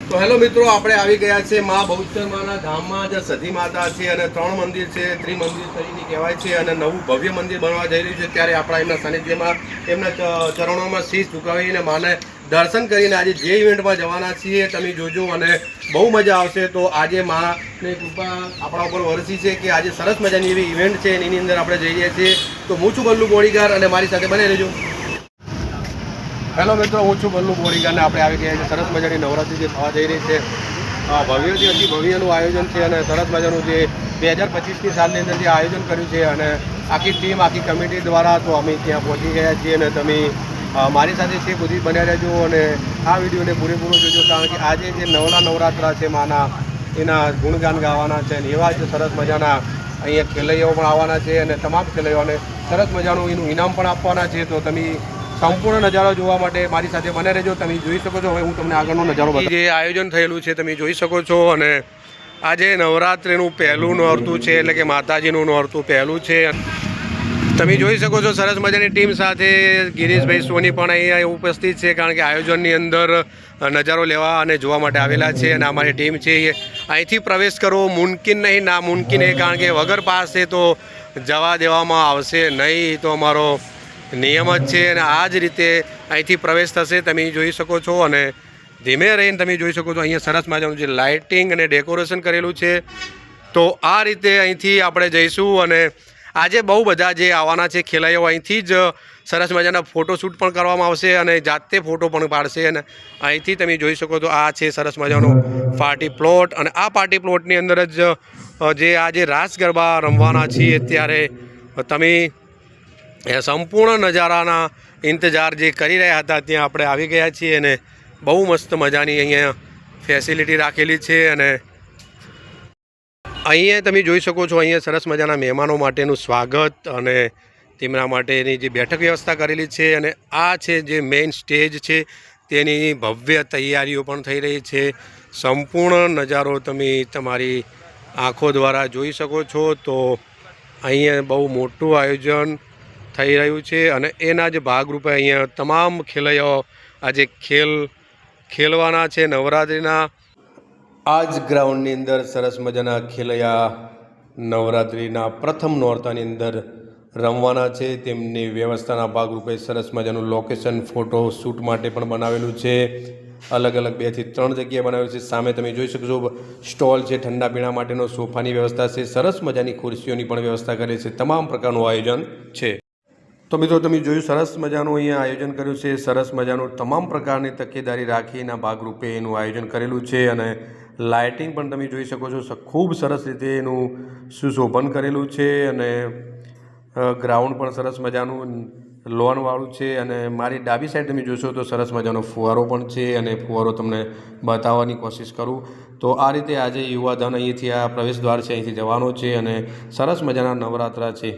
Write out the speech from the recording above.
તો હેલો મિત્રો, આપણે આવી ગયા છે મા બહુચર માના ધામમાં, જે સતી માતા છે અને 3 મંદિર છે, ત્રિમંદિર તરીકે કહેવાય છે અને નવું ભવ્ય મંદિર બનવા જઈ રહ્યું છે. ત્યારે આપણા એમના સાનિધ્યમાં એમના ચરણોમાં શીશ ઝુકાવીને માને દર્શન કરીને આજે જે ઇવેન્ટમાં જવાના છીએ તમે જોજો અને બહુ મજા આવશે. તો આજે માની કૃપા આપણા ઉપર વરસી છે કે આજે સરસ મજાની એવી ઇવેન્ટ છે, એની અંદર આપણે જઈ રહ્યા છીએ. તો હું છું બલ્લુ બોડીગાર અને મારી સાથે બને રહેજો. હેલો મિત્રો, હું છું બલ્લુ બોડીગારને આપણે આવી ગયા છીએ સરસ મજાની નવરાત્રિ જે થવા જઈ રહી છે. ભવ્યથી અતિ ભવ્યનું આયોજન છે અને સરસ મજાનું જે 2025ની સાલની અંદર જે આયોજન કર્યું છે અને આખી ટીમ આખી કમિટી દ્વારા તો અમે ત્યાં પહોંચી ગયા છીએ અને તમે મારી સાથે છે બધી બન્યા રહેજો અને આ વિડીયોને પૂરેપૂરો જોજો. કારણ કે આજે જે નવરાત્રા છે માના, એના ગુણગાન ગાવાના છે અને એવા જ સરસ મજાના અહીંયા ખેલૈયાઓ પણ આવવાના છે અને તમામ ખેલૈયાઓને સરસ મજાનું એનું ઇનામ પણ આપવાના છે. તો તમે સંપૂર્ણ નજારો જોવા માટે મારી સાથે બને રહેજો. તમે જોઈ શકો છો. હવે હું તમને આગળનો નજારો બતાવું. જે આયોજન થયેલું છે તમે જોઈ શકો છો અને આજે નવરાત્રિનું પહેલું નોરતું છે, એટલે કે માતાજીનું નોરતું પહેલું છે. તમે જોઈ શકો છો સરસ મજાની ટીમ સાથે ગિરીશભાઈ સોની પણ અહીંયા ઉપસ્થિત છે, કારણ કે આયોજનની અંદર નજારો લેવા અને જોવા માટે આવેલા છે. અને અમારી ટીમ છે અહીંથી પ્રવેશ કરવો મુમકિન નહીં, ના મુમકિન નહીં, કારણ કે વગર પાસે તો જવા દેવામાં આવશે નહીં. તો અમારો નિયમ જ છે અને આ જ રીતે અહીંથી પ્રવેશ થશે. તમે જોઈ શકો છો અને ધીમે રહીને તમે જોઈ શકો છો અહીંયા સરસ મજાનું જે લાઇટિંગ અને ડેકોરેશન કરેલું છે. તો આ રીતે અહીંથી આપણે જઈશું અને આજે બહુ બધા જે આવવાના છે ખેલૈયાઓ અહીંથી જ સરસ મજાના ફોટોશૂટ પણ કરવામાં આવશે અને જાતે ફોટો પણ પાડશે. અને અહીંથી તમે જોઈ શકો છો આ છે સરસ મજાનો પાર્ટી પ્લોટ અને આ પાર્ટી પ્લોટની અંદર જ જે આજે રાસ ગરબા રમવાના છીએ ત્યારે તમે સંપૂર્ણ નજારાના ઇંતજાર જે કરી રહ્યા હતા ત્યાં આપણે આવી ગયા છીએ અને બહુ મસ્ત મજાની અહીંયા ફેસિલિટી રાખેલી છે. અને અહીંયા તમે જોઈ શકો છો અહીંયા સરસ મજાના મહેમાનો માટેનું સ્વાગત અને તેમના માટેની જે બેઠક વ્યવસ્થા કરેલી છે. અને આ છે જે મેઇન સ્ટેજ છે, તેની ભવ્ય તૈયારીઓ પણ થઈ રહી છે. સંપૂર્ણ નજારો તમે તમારી આંખો દ્વારા જોઈ શકો છો. તો અહીંયા બહુ મોટું આયોજન થઈ રહ્યું છે અને એના જ ભાગરૂપે અહીંયા તમામ ખેલૈયાઓ આજે ખેલવાના છે નવરાત્રિના. આ જ ગ્રાઉન્ડની અંદર સરસ મજાના ખેલૈયા નવરાત્રિના પ્રથમ નોરતાની અંદર રમવાના છે. તેમની વ્યવસ્થાના ભાગરૂપે સરસ મજાનું લોકેશન ફોટો શૂટ માટે પણ બનાવેલું છે. અલગ અલગ 2 થી 3 જગ્યાએ બનાવેલું છે. સામે તમે જોઈ શકો છો સ્ટોલ છે, ઠંડા પીણા માટેનો સોફાની વ્યવસ્થા છે, સરસ મજાની ખુરશીઓની પણ વ્યવસ્થા કરેલી છે. તમામ પ્રકારનું આયોજન છે. તો મિત્રો તમે જોયું સરસ મજાનું અહીંયા આયોજન કર્યું છે. સરસ મજાનું તમામ પ્રકારની તકેદારી રાખીના ભાગરૂપે એનું આયોજન કરેલું છે અને લાઇટિંગ પણ તમે જોઈ શકો છો. ખૂબ સરસ રીતે એનું સુશોભન કરેલું છે અને ગ્રાઉન્ડ પણ સરસ મજાનું લોનવાળું છે. અને મારી ડાબી સાઈડ તમે જોશો તો સરસ મજાનો ફુવારો પણ છે અને ફુવારો તમને બતાવવાની કોશિશ કરું. તો આ રીતે આજે યુવાધન અહીંથી આ પ્રવેશ દ્વાર છે, અહીંથી જવાનો છે અને સરસ મજાના નવરાત્રા છે.